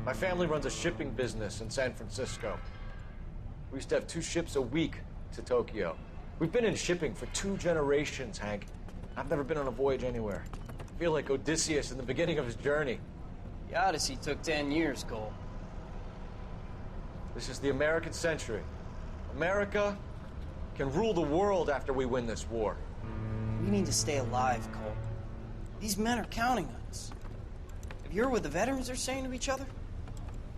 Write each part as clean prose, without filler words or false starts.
My family runs a shipping business in San Francisco. We used to have 2 ships a week to Tokyo. We've been in shipping for 2 generations, Hank. I've never been on a voyage anywhere. I feel like Odysseus in the beginning of his journey. The Odyssey took 10 years, Cole. This is the American century. America can rule the world after we win this war. We need to stay alive, Cole. These men are counting on us. Have you heard what the veterans are saying to each other?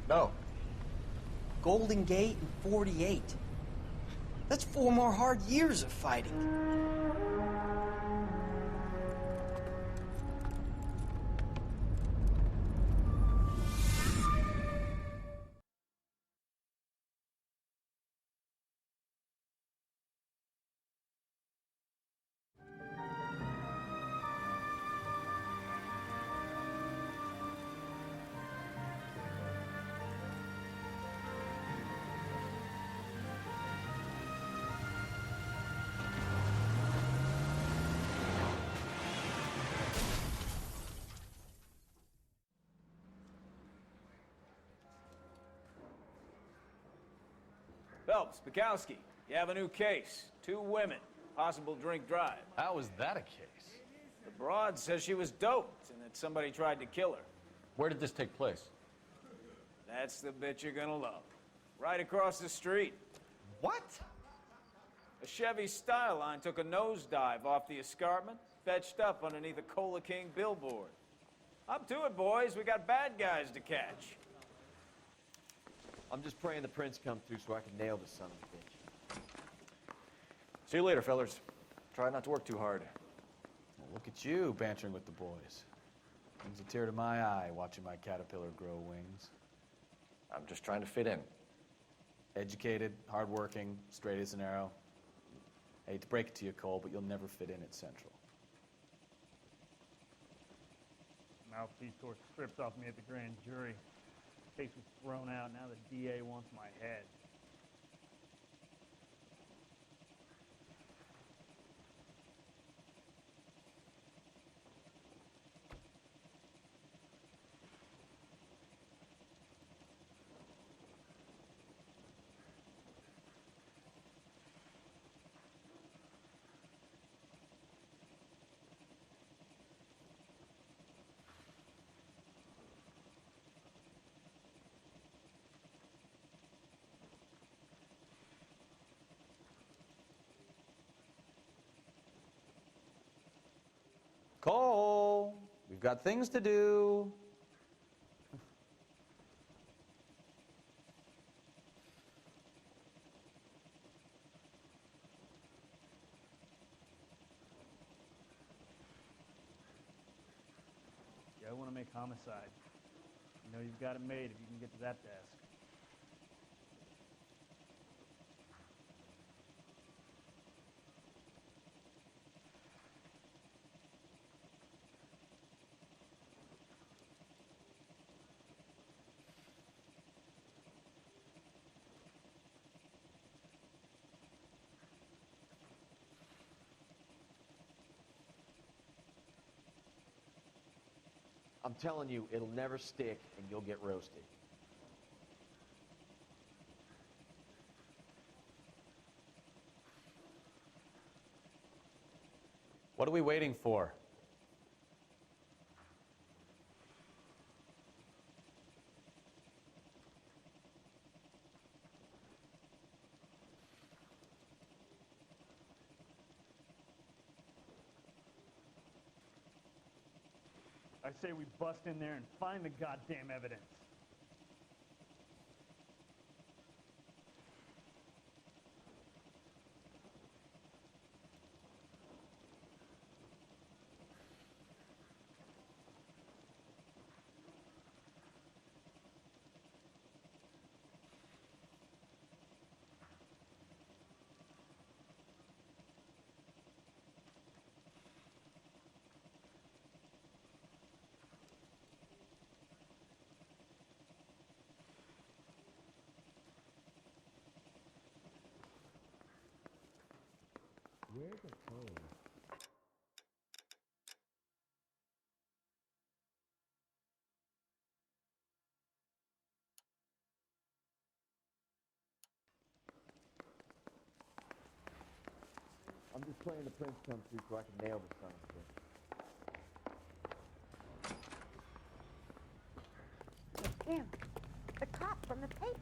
No. Golden Gate and 48. That's 4 more hard years of fighting. Phelps, Bukowski, you have a new case. 2 women, possible drink drive. How is that a case? The broad says she was doped and that somebody tried to kill her. Where did this take place? That's the bit you're gonna love. Right across the street. What? A Chevy Styline took a nosedive off the escarpment, fetched up underneath a Cola King billboard. Up to it, boys. We got bad guys to catch. I'm just praying the prince comes through so I can nail this son of a bitch. See you later, fellas. Try not to work too hard. Well, look at you bantering with the boys. Brings a tear to my eye watching my caterpillar grow wings. I'm just trying to fit in. Educated, hardworking, straight as an arrow. I hate to break it to you, Cole, but you'll never fit in at Central. Mouthpiece tore strips off me at the grand jury. Case was thrown out. Now the DA wants my head. Cole, we've got things to do. Yeah, I want to make homicide. You know you've got it made if you can get to that desk. I'm telling you, it'll never stick and you'll get roasted. What are we waiting for? I say we bust in there and find the goddamn evidence. Where's the phone? I'm just praying the prince comes through so I can nail the son of a bitch. It's him. The cop from the paper.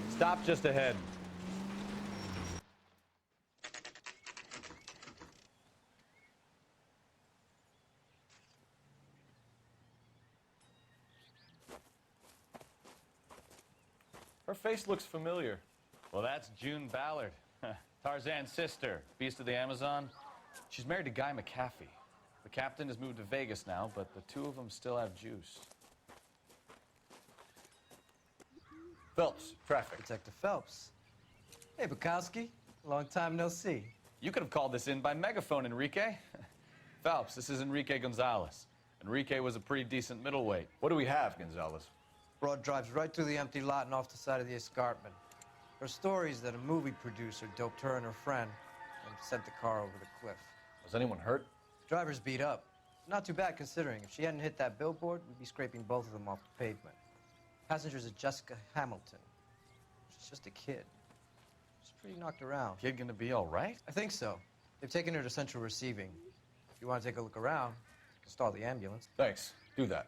Stop just ahead. Her face looks familiar. Well, that's June Ballard, Tarzan's sister, beast of the Amazon. She's married to Guy McAfee. The captain has moved to Vegas now, but the two of them still have juice. Phelps, traffic. Detective Phelps. Hey, Bukowski. Long time no see. You could have called this in by megaphone, Enrique. Phelps, this is Enrique Gonzalez. Enrique was a pretty decent middleweight. What do we have, Gonzalez? Broad drives right through the empty lot and off the side of the escarpment. Her stories that a movie producer doped her and her friend and sent the car over the cliff. Was anyone hurt? Driver's beat up. Not too bad considering. If she hadn't hit that billboard, we'd be scraping both of them off the pavement. Passenger's a Jessica Hamilton. She's just a kid. She's pretty knocked around. Kid gonna be all right? I think so. They've taken her to central receiving. If you want to take a look around, you can stall the ambulance. Thanks. Do that.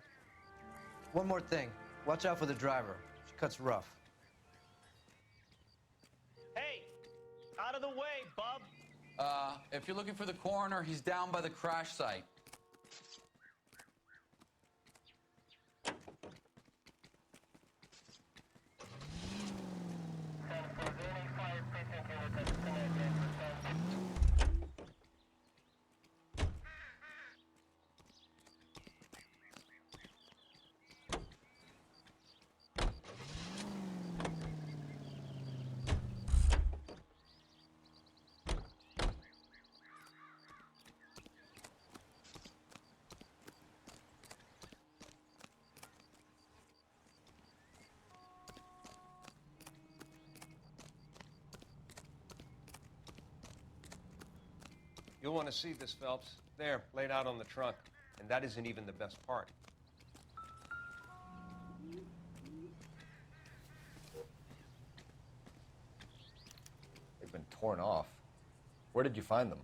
One more thing. Watch out for the driver. She cuts rough. Hey, out of the way, bub. If you're looking for the coroner, he's down by the crash site. You'll want to see this, Phelps. There, laid out on the trunk. And that isn't even the best part. They've been torn off. Where did you find them?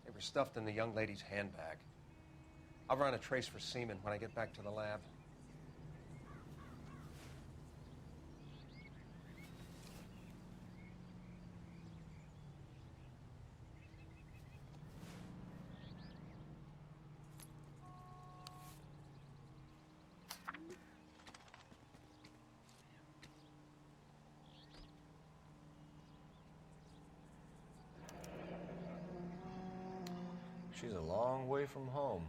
They were stuffed in the young lady's handbag. I'll run a trace for semen when I get back to the lab. she's a long way from home.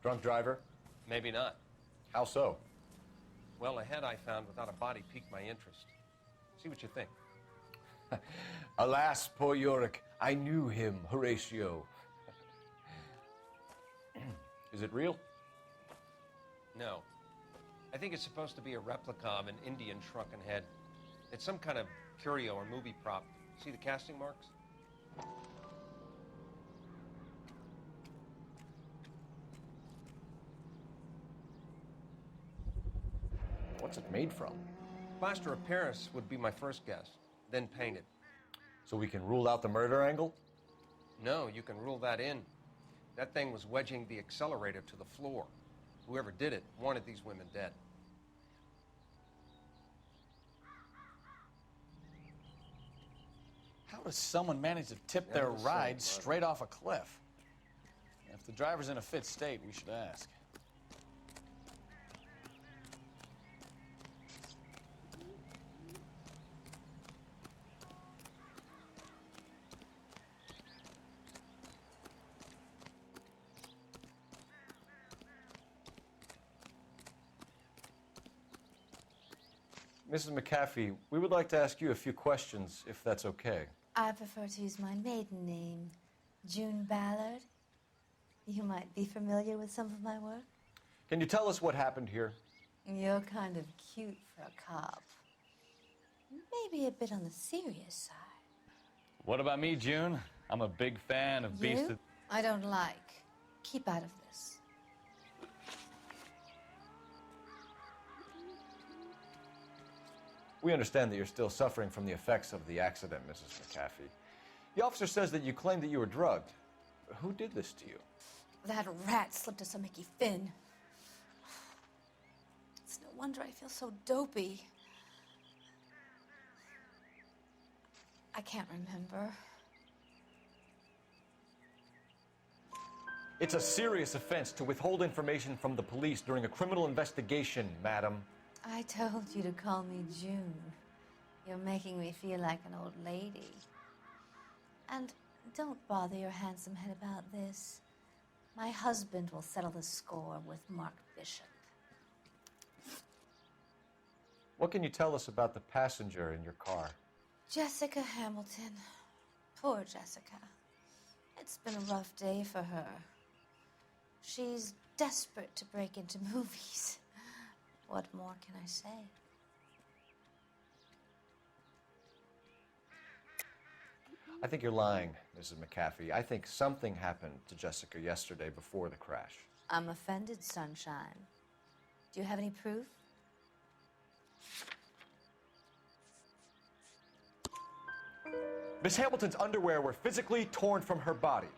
Drunk driver? Maybe not. How so? Well, a head I found without a body piqued my interest. See what you think. Alas, poor Yorick, I knew him, Horatio. Is it real? No. I think it's supposed to be a replica of an Indian shrunken head. It's some kind of curio or movie prop. See the casting marks? What's it made from? Plaster of Paris would be my first guess, then painted. So we can rule out the murder angle? No, you can rule that in. That thing was wedging the accelerator to the floor. Whoever did it wanted these women dead. How does someone manage to tip their ride straight off a cliff? If the driver's in a fit state, we should ask. Mrs. McAfee, we would like to ask you a few questions, if that's okay. I prefer to use my maiden name, June Ballard. You might be familiar with some of my work. Can you tell us what happened here? You're kind of cute for a cop. Maybe a bit on the serious side. What about me, June? I'm a big fan of Beast of... I don't like. Keep out of this. We understand that you're still suffering from the effects of the accident, Mrs. McAfee. The officer says that you claimed that you were drugged. Who did this to you? That rat slipped us a Mickey Finn. It's no wonder I feel so dopey. I can't remember. It's a serious offense to withhold information from the police during a criminal investigation, madam. I told you to call me June. You're making me feel like an old lady. And don't bother your handsome head about this. My husband will settle the score with Mark Bishop. What can you tell us about the passenger in your car? Jessica Hamilton. Poor Jessica. It's been a rough day for her. She's desperate to break into movies. What more can I say? I think you're lying, Mrs. McAfee. I think something happened to Jessica yesterday before the crash. I'm offended, Sunshine. Do you have any proof? Miss Hamilton's underwear were physically torn from her body.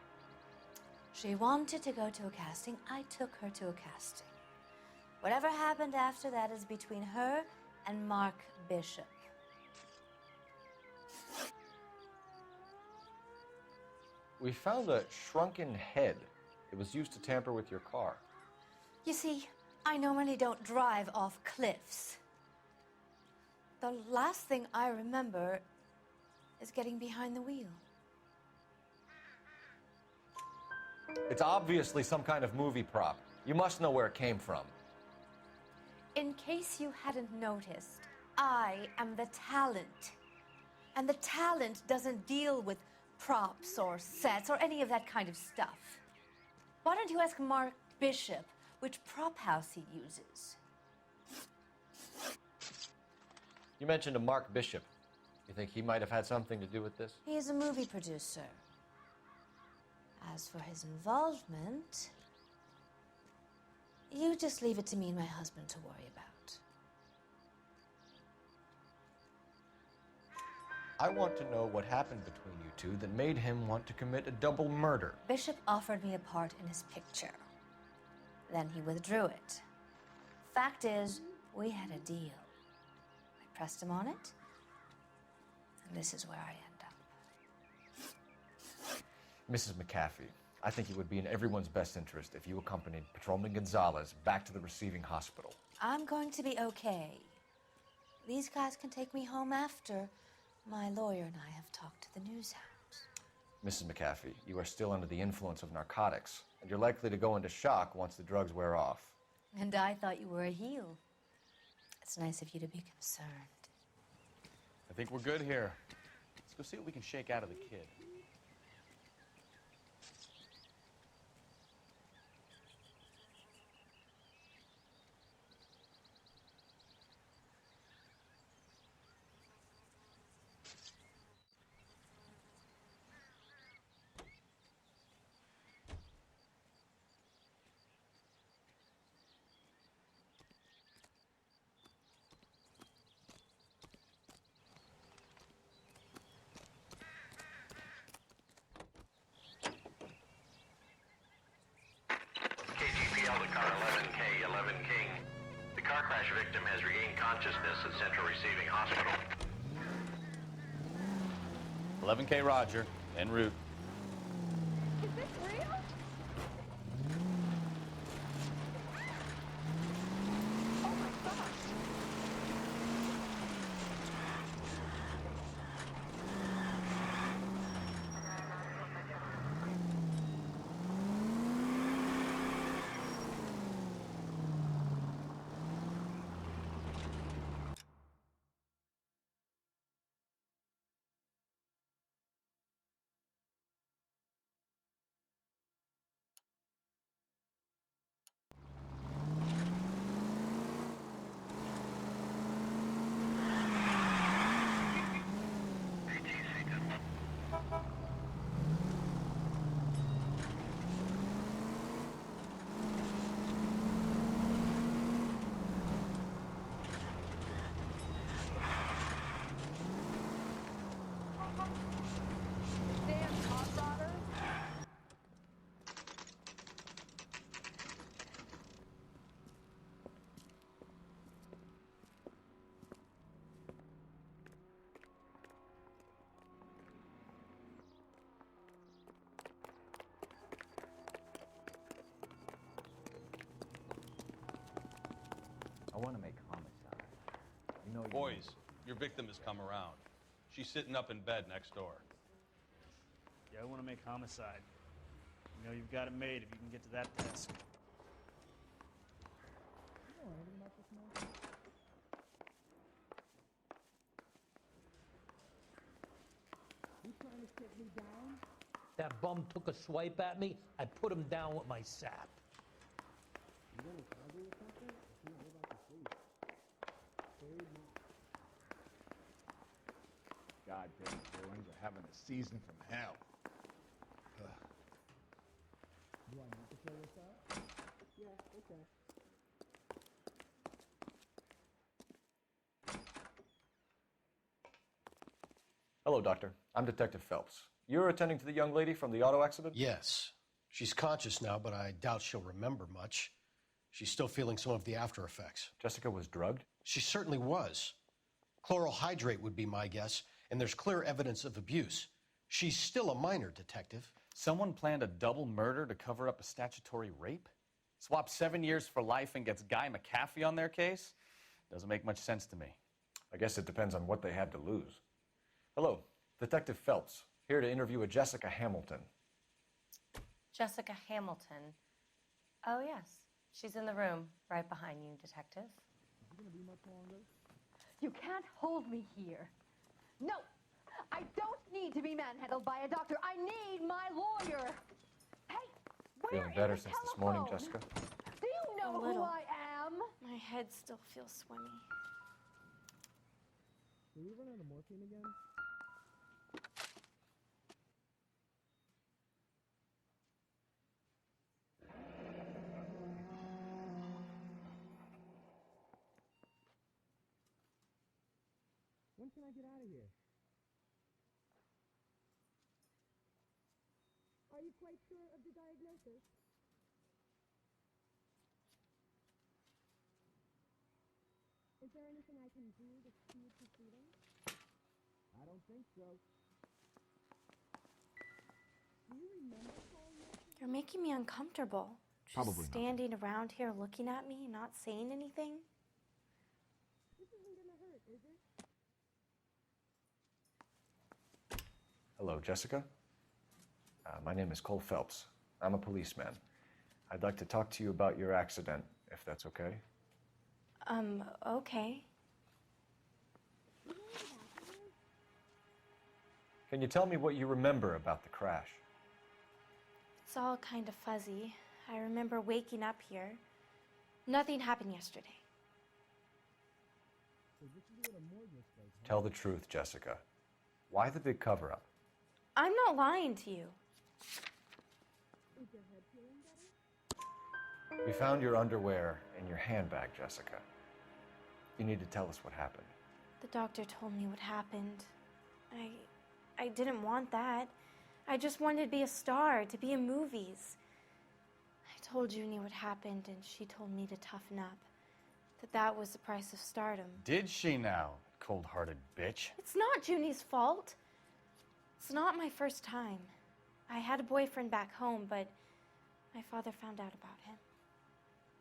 She wanted to go to a casting. I took her to a casting. Whatever happened after that is between her and Mark Bishop. We found a shrunken head. It was used to tamper with your car. You see, I normally don't drive off cliffs. The last thing I remember is getting behind the wheel. It's obviously some kind of movie prop. You must know where it came from. In case you hadn't noticed, I am the talent. And the talent doesn't deal with props or sets or any of that kind of stuff. Why don't you ask Mark Bishop which prop house he uses? You mentioned a Mark Bishop. You think he might have had something to do with this? He is a movie producer. As for his involvement, you just leave it to me and my husband to worry about. I want to know what happened between you two that made him want to commit a double murder. Bishop offered me a part in his picture. Then he withdrew it. Fact is, we had a deal. I pressed him on it, and this is where I end up. Mrs. McAfee, I think it would be in everyone's best interest if you accompanied Patrolman Gonzalez back to the receiving hospital. I'm going to be okay. These guys can take me home after my lawyer and I have talked to the news hounds. Mrs. McAfee, you are still under the influence of narcotics, and you're likely to go into shock once the drugs wear off. And I thought you were a heel. It's nice of you to be concerned. I think we're good here. Let's go see what we can shake out of the kid. The car 11K, 11 King. The car crash victim has regained consciousness at Central Receiving Hospital. 11K Roger, en route. Is this real? Oh my gosh. I want to make homicide. You know, Boys, your victim has come around. She's sitting up in bed next door. Yeah, I want to make homicide. You know you've got it made if you can get to that desk. That bum took a swipe at me. I put him down with my sap. goddamn villains are having a season from hell. Do I need to kill this out? Yeah, okay. Hello, Doctor. I'm Detective Phelps. You're attending to the young lady from the auto accident? Yes. She's conscious now, but I doubt she'll remember much. She's still feeling some of the after effects. Jessica was drugged? She certainly was. Chloral hydrate would be my guess, and there's clear evidence of abuse. She's still a minor, Detective. Someone planned a double murder to cover up a statutory rape? Swap 7 years for life and gets Guy McAfee on their case? Doesn't make much sense to me. I guess it depends on what they had to lose. Hello, Detective Phelps, here to interview a Jessica Hamilton. Jessica Hamilton. Oh, yes. She's in the room right behind you, Detective. Is it gonna be much longer? You can't hold me here. No, I don't need to be manhandled by a doctor. I need my lawyer. Hey, where Feeling better is the since this morning, telephone? Jessica? Do you know A who little. I am? My head still feels swimmy. Did we run out of morphine again? When can I get out of here? Are you quite sure of the diagnosis? there anything I can do to speed proceedings? I don't think so. Do you remember calling yesterday? You're making me uncomfortable. Just Probably not. standing around here looking at me, not saying anything. This isn't gonna hurt, is it? Hello, Jessica. My name is Cole Phelps. I'm a policeman. I'd like to talk to you about your accident, if that's okay. Okay. Can you tell me what you remember about the crash? It's all kind of fuzzy. I remember waking up here. Nothing happened yesterday. Tell the truth, Jessica. Why the big cover-up? I'm not lying to you. Is your head feeling better? We found your underwear in your handbag, Jessica. You need to tell us what happened. The doctor told me what happened. I didn't want that. I just wanted to be a star, to be in movies. I told Junie what happened, and she told me to toughen up. That was the price of stardom. Did she now, cold-hearted bitch? It's not Junie's fault. It's not my first time. I had a boyfriend back home, but my father found out about him.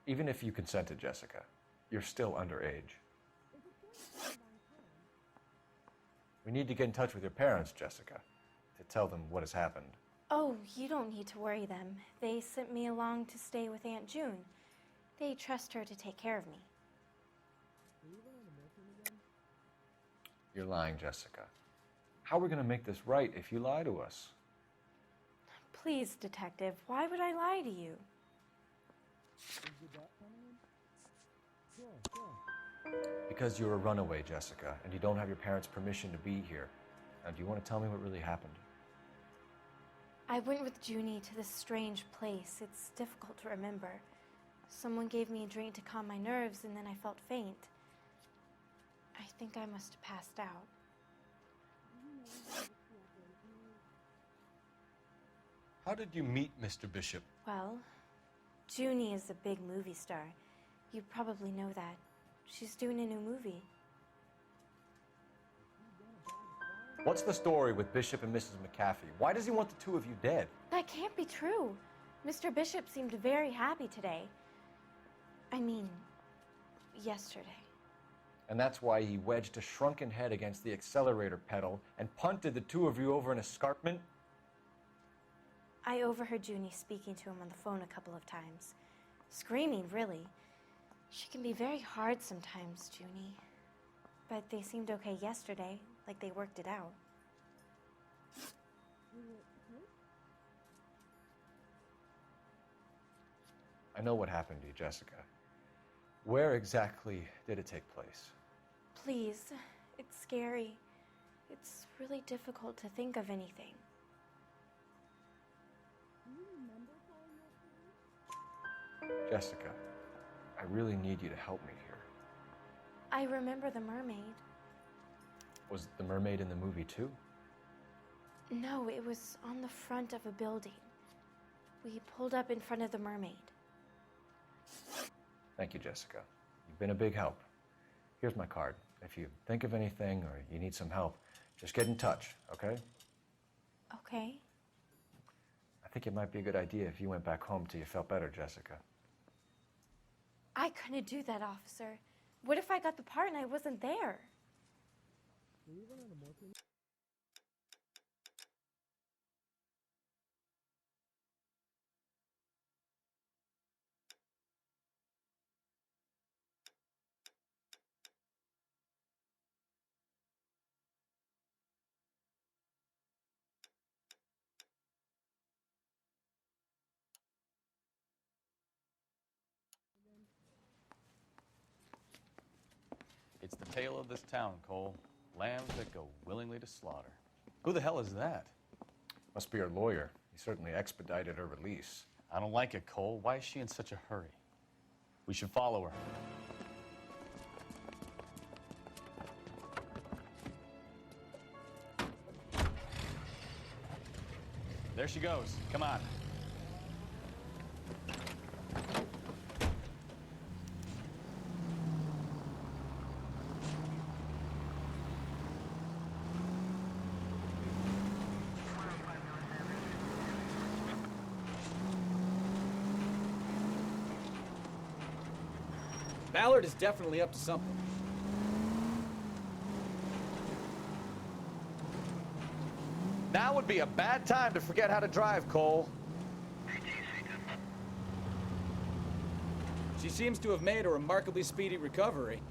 Even if you consented, Jessica, you're still underage. We need to get in touch with your parents, Jessica, to tell them what has happened. Oh, you don't need to worry them. They sent me along to stay with Aunt June. They trust her to take care of me. You're lying, Jessica. How are we going to make this right if you lie to us? Please, detective, why would I lie to you? Because you're a runaway, Jessica, and you don't have your parents' permission to be here. Now, do you want to tell me what really happened? I went with Junie to this strange place. It's difficult to remember. Someone gave me a drink to calm my nerves, and then I felt faint. I think I must have passed out. How did you meet Mr. Bishop? Well, Junie is a big movie star. You probably know that. She's doing a new movie. What's the story with Bishop and Mrs. McAfee? Why does he want the two of you dead? That can't be true. Mr. Bishop seemed very happy today. I mean, yesterday. And that's why he wedged a shrunken head against the accelerator pedal and punted the two of you over an escarpment? I overheard Junie speaking to him on the phone a couple of times. Screaming, really. She can be very hard sometimes, Junie. But they seemed okay yesterday, like they worked it out. I know what happened to you, Jessica. Where exactly did it take place? Please, it's scary. It's really difficult to think of anything. Jessica, I really need you to help me here. I remember the mermaid. Was the mermaid in the movie too? No, it was on the front of a building. We pulled up in front of the mermaid. Thank you, Jessica. You've been a big help. Here's my card. If you think of anything or you need some help, just get in touch, okay? Okay. I think it might be a good idea if you went back home till you felt better, Jessica. I couldn't do that, officer. What if I got the part and I wasn't there? It's the tale of this town, Cole. Lambs that go willingly to slaughter. Who the hell is that? Must be her lawyer. He certainly expedited her release. I don't like it, Cole. Why is she in such a hurry? We should follow her. There she goes. Come on. Ballard is definitely up to something. Now would be a bad time to forget how to drive, Cole. She seems to have made a remarkably speedy recovery.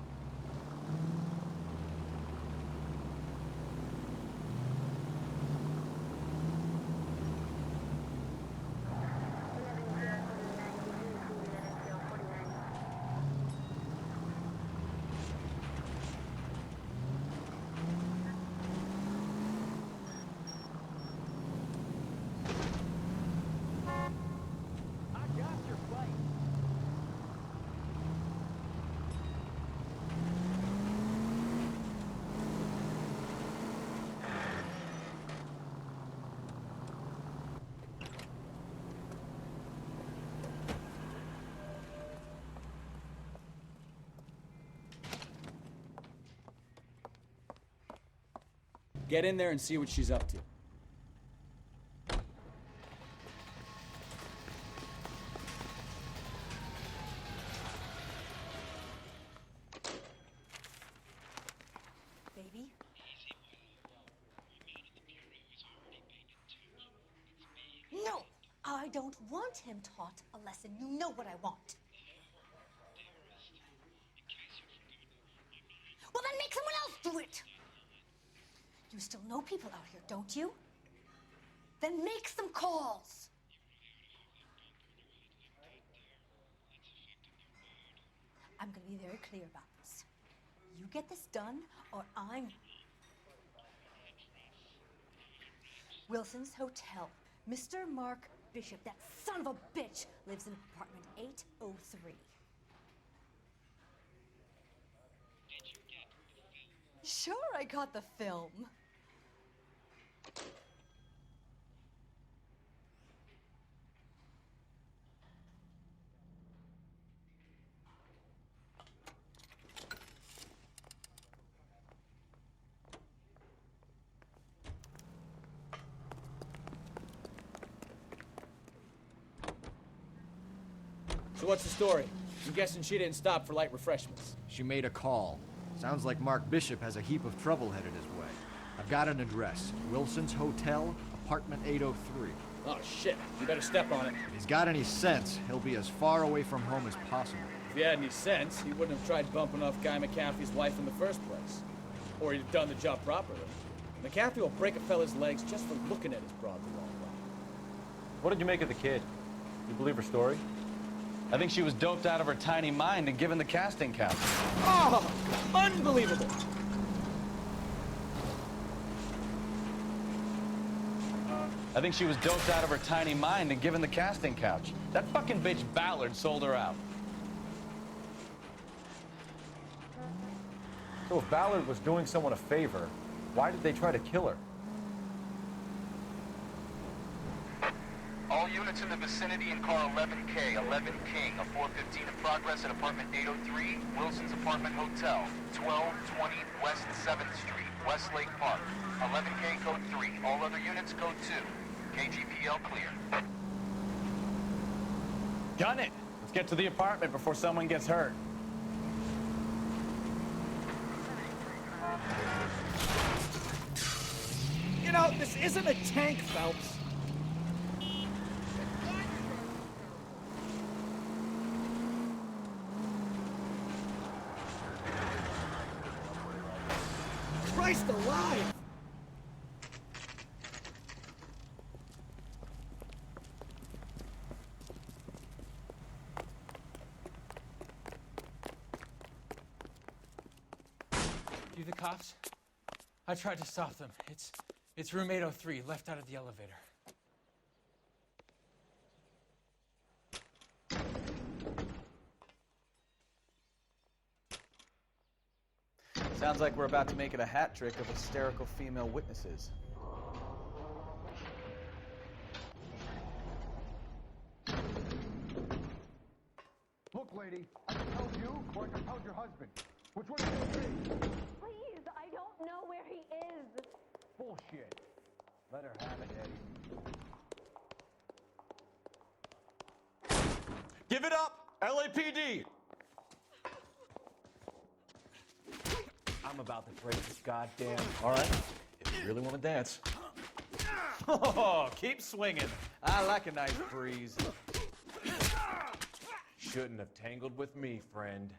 Get in there and see what she's up to. Baby? No! I don't want him taught a lesson. You know what I want. Well, then make someone else do it! You still know people out here, don't you? Then make some calls! I'm gonna be very clear about this. You get this done, or I'm... Wilson's Hotel. Mr. Mark Bishop, that son of a bitch, lives in apartment 803. Sure, I got the film. So what's the story? I'm guessing she didn't stop for light refreshments. She made a call. Sounds like Mark Bishop has a heap of trouble headed his way. I've got an address. Wilson's Hotel, apartment 803. Oh, shit. You better step on it. If he's got any sense, he'll be as far away from home as possible. If he had any sense, he wouldn't have tried bumping off Guy McAfee's wife in the first place. Or he'd have done the job properly. McAfee will break a fella's legs just for looking at his broad the wrong way. What did you make of the kid? You believe her story? I think she was doped out of her tiny mind and given the casting couch. Oh, unbelievable! I think she was doped out of her tiny mind and given the casting couch. That fucking bitch Ballard sold her out. So if Ballard was doing someone a favor, why did they try to kill her? All units in the vicinity in car 11K, 11 King, a 415 in progress at apartment 803, Wilson's Apartment Hotel, 1220 West 7th Street, Westlake Park. 11K code 3, all other units code 2. KGPL clear. Gun it! Let's get to the apartment before someone gets hurt. You know, this isn't a tank, Phelps. Christ alive! You the cops? I tried to stop them. It's room 803, left out of the elevator. Sounds like we're about to make it a hat trick of hysterical female witnesses. Look, lady, I can tell you or I can tell your husband. Which one is it gonna be? Please, I don't know where he is. Bullshit. Let her have it, Eddie. Give it up! LAPD! I'm about to break this goddamn... All right, if you really want to dance. Oh, keep swinging. I like a nice breeze. Shouldn't have tangled with me, friend.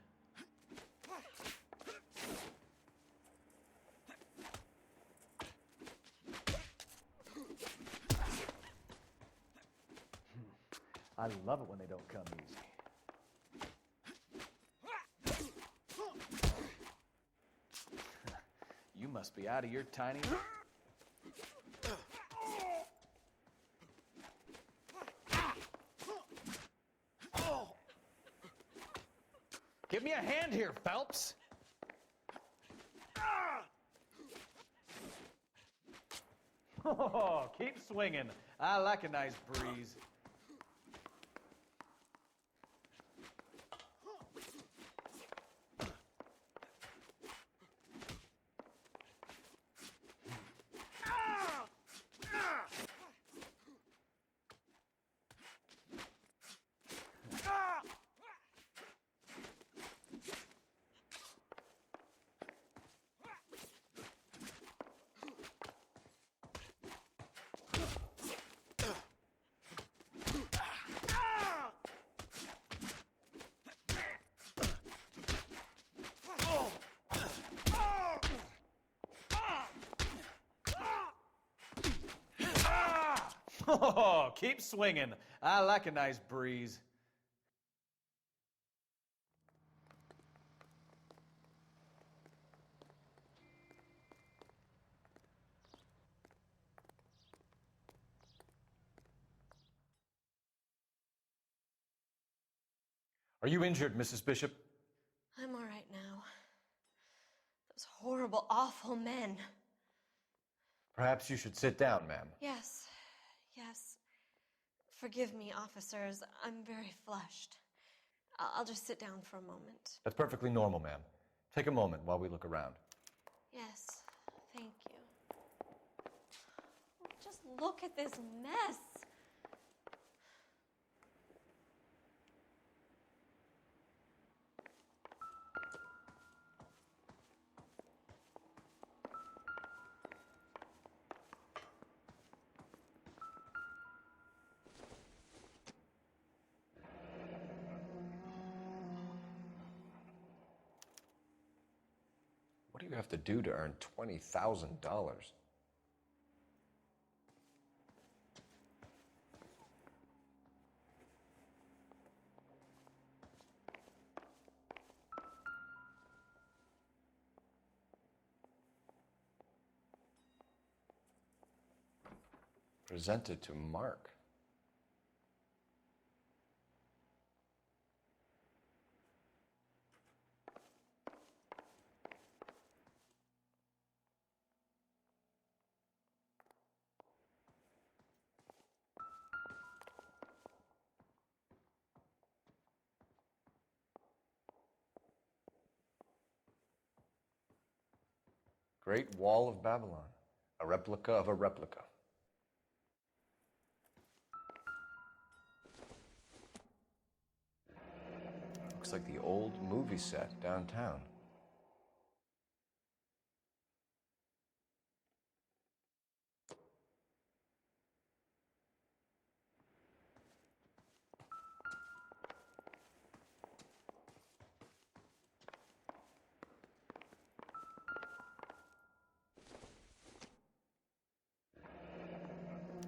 I love it when they don't come easy. You must be out of your tiny... Give me a hand here, Phelps. Oh, keep swinging. I like a nice breeze. Oh, keep swinging. I like a nice breeze. Are you injured, Mrs. Bishop? I'm all right now. Those horrible, awful men. Perhaps you should sit down, ma'am. Yes. Forgive me, officers. I'm very flushed. I'll just sit down for a moment. That's perfectly normal, ma'am. Take a moment while we look around. Yes, thank you. Just look at this mess. What do you have to do to earn $20,000? Presented to Mark. Great Wall of Babylon, a replica of a replica. Looks like the old movie set downtown.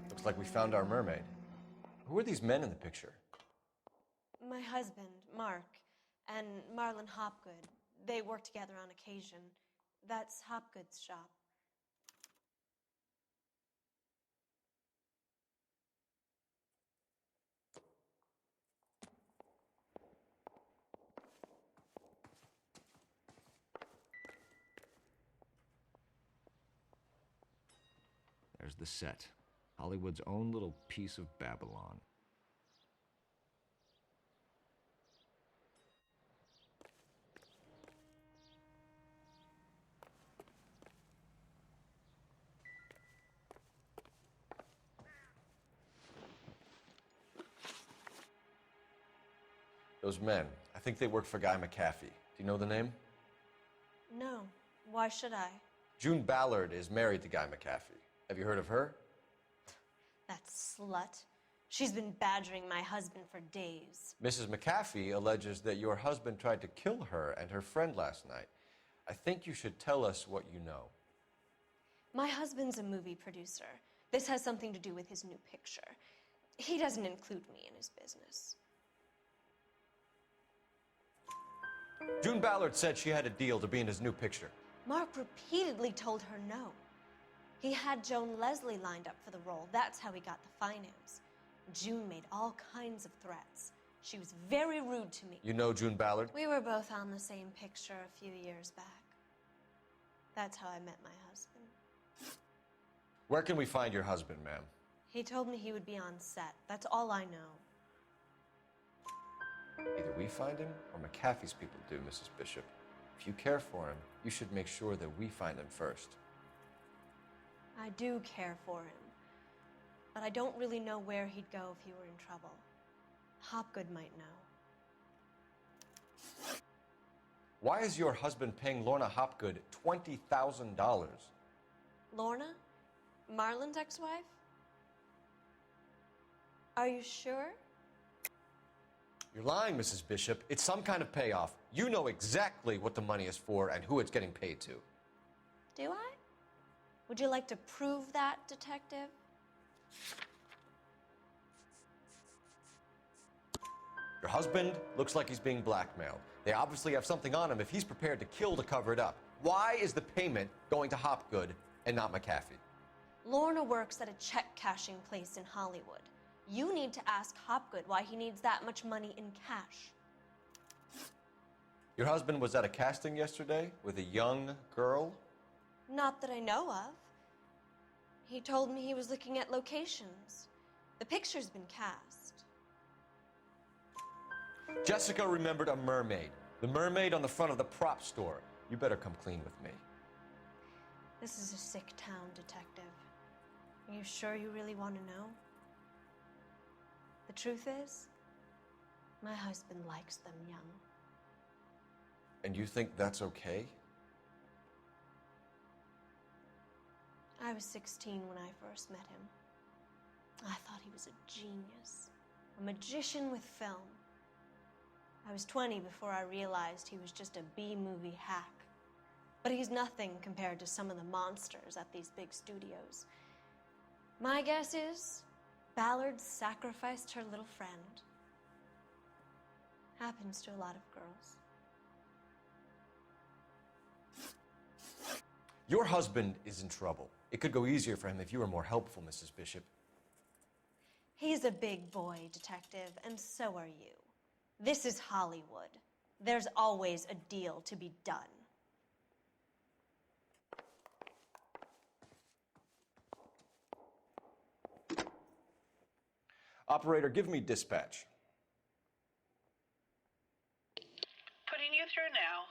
Looks like we found our mermaid. Who are these men in the picture? My husband, Mark, and Marlon Hopgood. They work together on occasion. That's Hopgood's shop. There's the set. Hollywood's own little piece of Babylon. Those men, I think they work for Guy McAfee. Do you know the name? No. Why should I? June Ballard is married to Guy McAfee. Have you heard of her? That slut. She's been badgering my husband for days. Mrs. McAfee alleges that your husband tried to kill her and her friend last night. I think you should tell us what you know. My husband's a movie producer. This has something to do with his new picture. He doesn't include me in his business. June Ballard said she had a deal to be in his new picture. Mark repeatedly told her no. He had Joan Leslie lined up for the role. That's how he got the finance. June made all kinds of threats. She was very rude to me. You know June Ballard? We were both on the same picture a few years back. That's how I met my husband. Where can we find your husband, ma'am? He told me he would be on set. That's all I know. Either we find him or McAfee's people do, Mrs. Bishop. If you care for him, you should make sure that we find him first. I do care for him, but I don't really know where he'd go if he were in trouble. Hopgood might know. Why is your husband paying Lorna Hopgood $20,000? Lorna? Marlon's ex-wife? Are you sure? You're lying, Mrs. Bishop. It's some kind of payoff. You know exactly what the money is for and who it's getting paid to. Do I? Would you like to prove that, detective? Your husband looks like he's being blackmailed. They obviously have something on him if he's prepared to kill to cover it up. Why is the payment going to Hopgood and not McAfee? Lorna works at a check-cashing place in Hollywood. You need to ask Hopgood why he needs that much money in cash. Your husband was at a casting yesterday with a young girl? Not that I know of. He told me he was looking at locations. The picture's been cast. Jessica remembered a mermaid. The mermaid on the front of the prop store. You better come clean with me. This is a sick town, detective. Are you sure you really want to know? The truth is, my husband likes them young. And you think that's okay? I was 16 when I first met him. I thought he was a genius, a magician with film. I was 20 before I realized he was just a B-movie hack. But he's nothing compared to some of the monsters at these big studios. My guess is Ballard sacrificed her little friend. Happens to a lot of girls. Your husband is in trouble. It could go easier for him if you were more helpful, Mrs. Bishop. He's a big boy, detective, and so are you. This is Hollywood. There's always a deal to be done. Operator, give me dispatch. Putting you through now.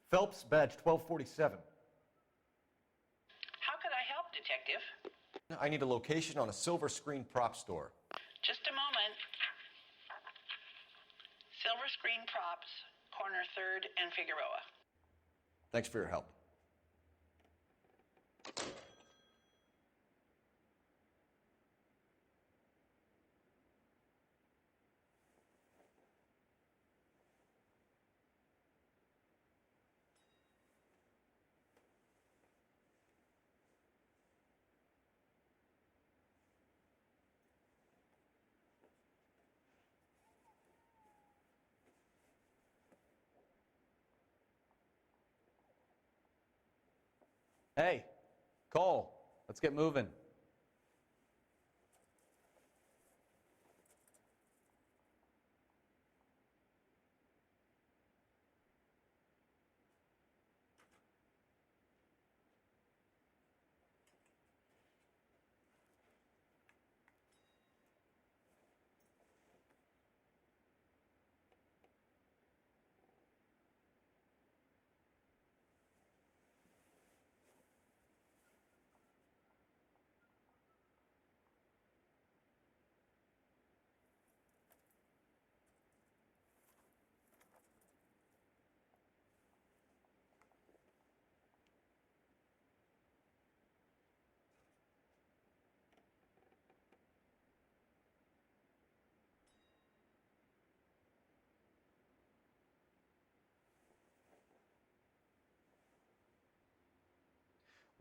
Phelps, badge 1247. How could I help, Detective? I need a location on a silver screen prop store. Just a moment. Silver Screen Props, corner 3rd and Figueroa. Thanks for your help. Hey, Cole, let's get moving.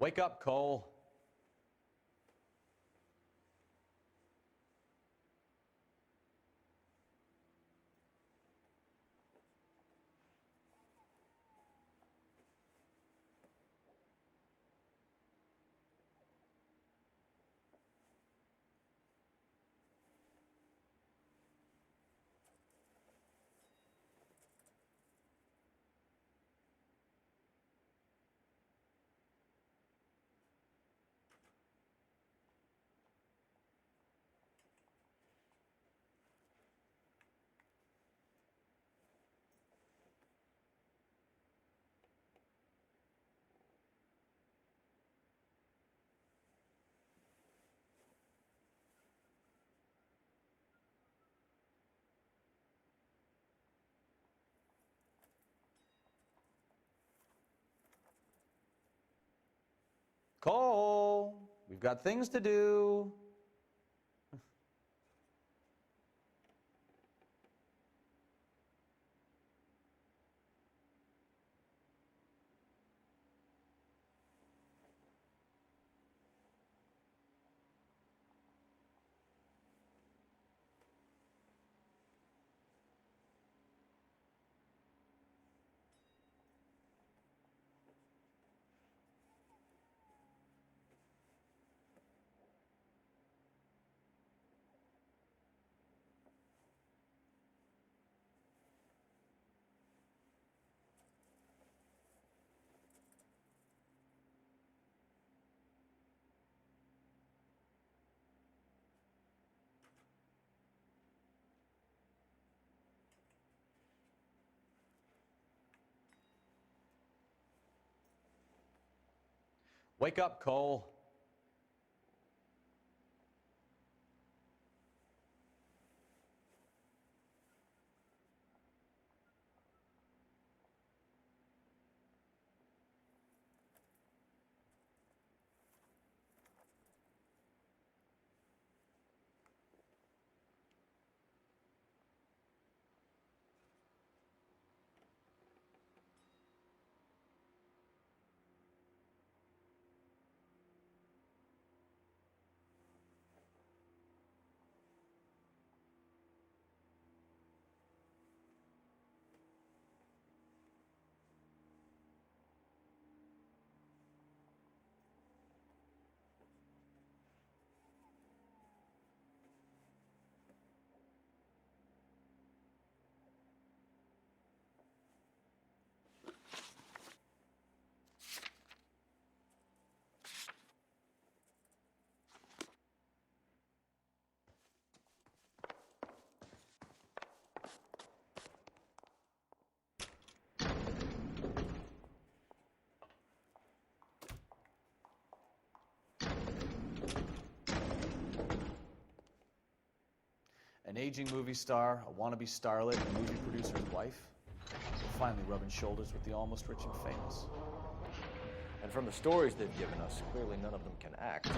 Wake up, Cole. Cole, we've got things to do. Wake up, Cole. An aging movie star, a wannabe starlet, a movie producer's wife, finally rubbing shoulders with the almost rich and famous. And from the stories they've given us, clearly none of them can act.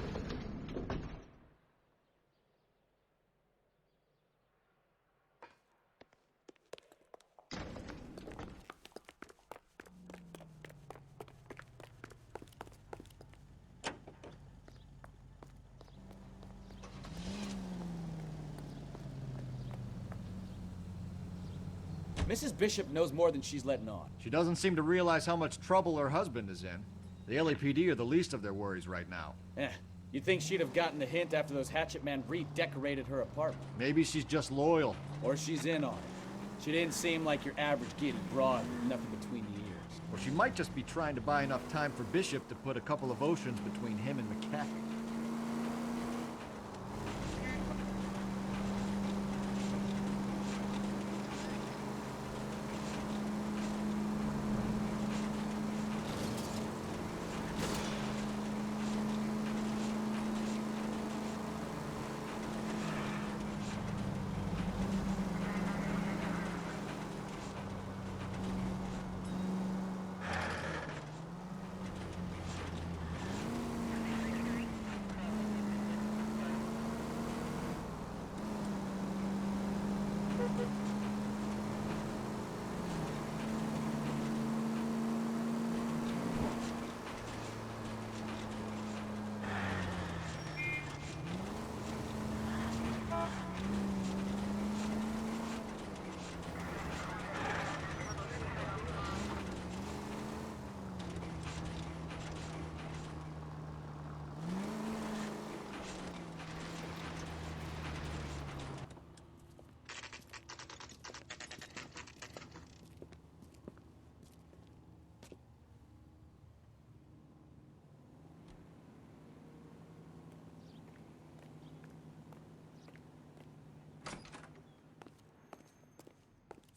Mrs. Bishop knows more than she's letting on. She doesn't seem to realize how much trouble her husband is in. The LAPD are the least of their worries right now. You'd think she'd have gotten the hint after those hatchet men redecorated her apartment. Maybe she's just loyal. Or she's in on it. She didn't seem like your average giddy broad with nothing between the ears. Or she might just be trying to buy enough time for Bishop to put a couple of oceans between him and McCaffrey.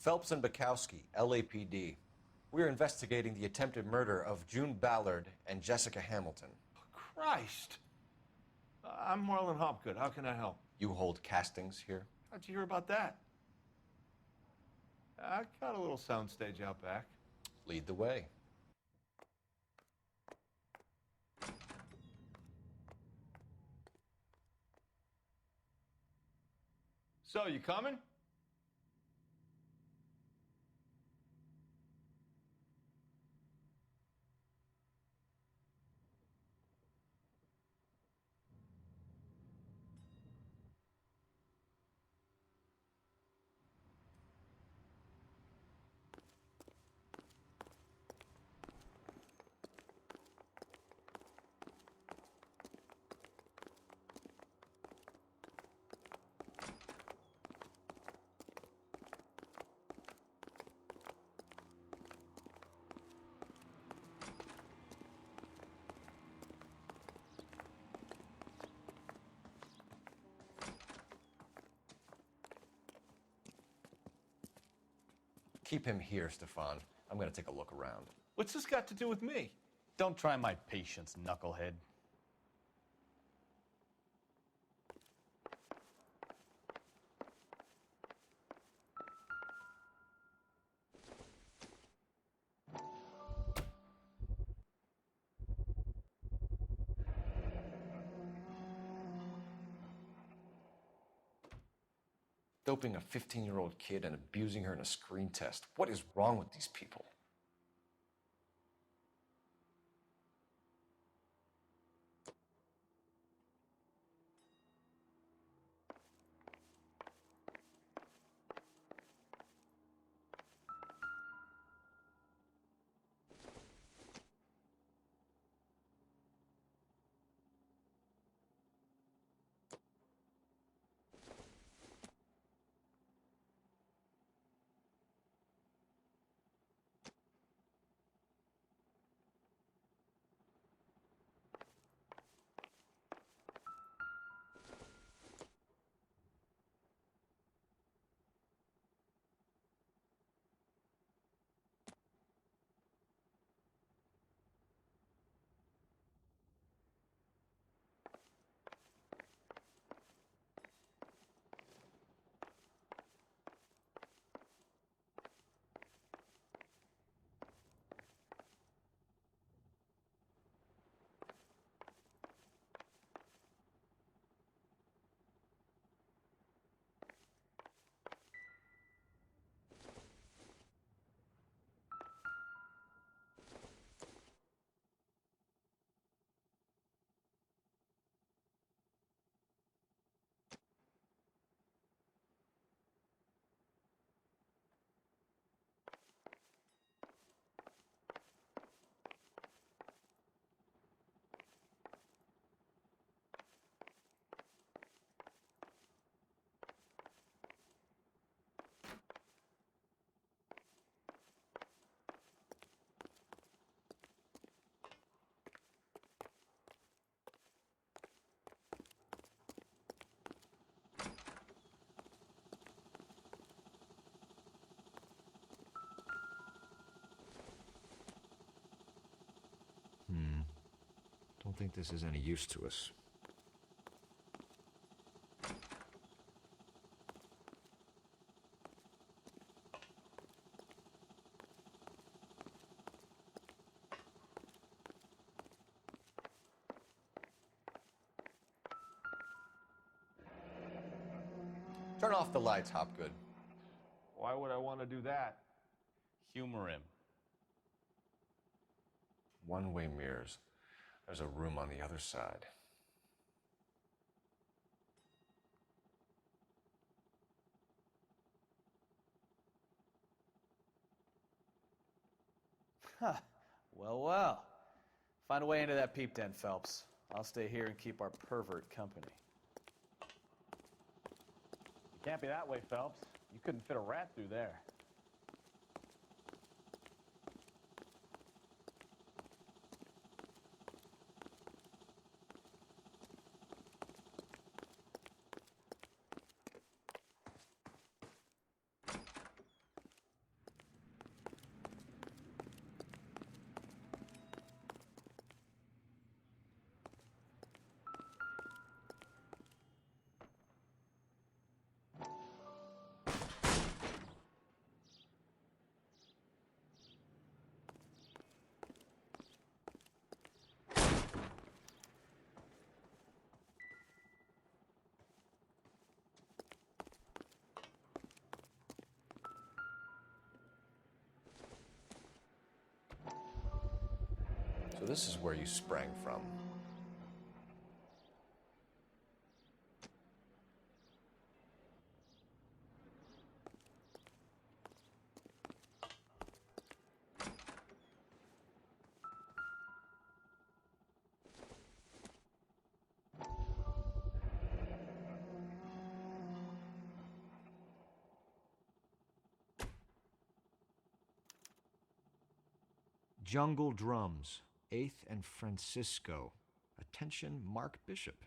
Phelps and Bukowski, LAPD. We're investigating the attempted murder of June Ballard and Jessica Hamilton. Christ! I'm Marlon Hopgood. How can I help? You hold castings here? How'd you hear about that? I got a little soundstage out back. Lead the way. So, you coming? Keep him here, Stefan. I'm gonna take a look around. What's this got to do with me? Don't try my patience, knucklehead. Doping a 15-year-old kid and abusing her in a screen test. What is wrong with these people? Don't think this is any use to us. Turn off the lights, Hopgood. Why would I want to do that? Humor him. One-way mirrors. There's a room on the other side. Huh. Well, well. Find a way into that peep den, Phelps. I'll stay here and keep our pervert company. It can't be that way, Phelps. You couldn't fit a rat through there. So this is where you sprang from. Jungle Drums, 8th and Francisco. Attention, Mark Bishop.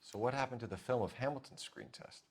So what happened to the film of Hamilton's screen test?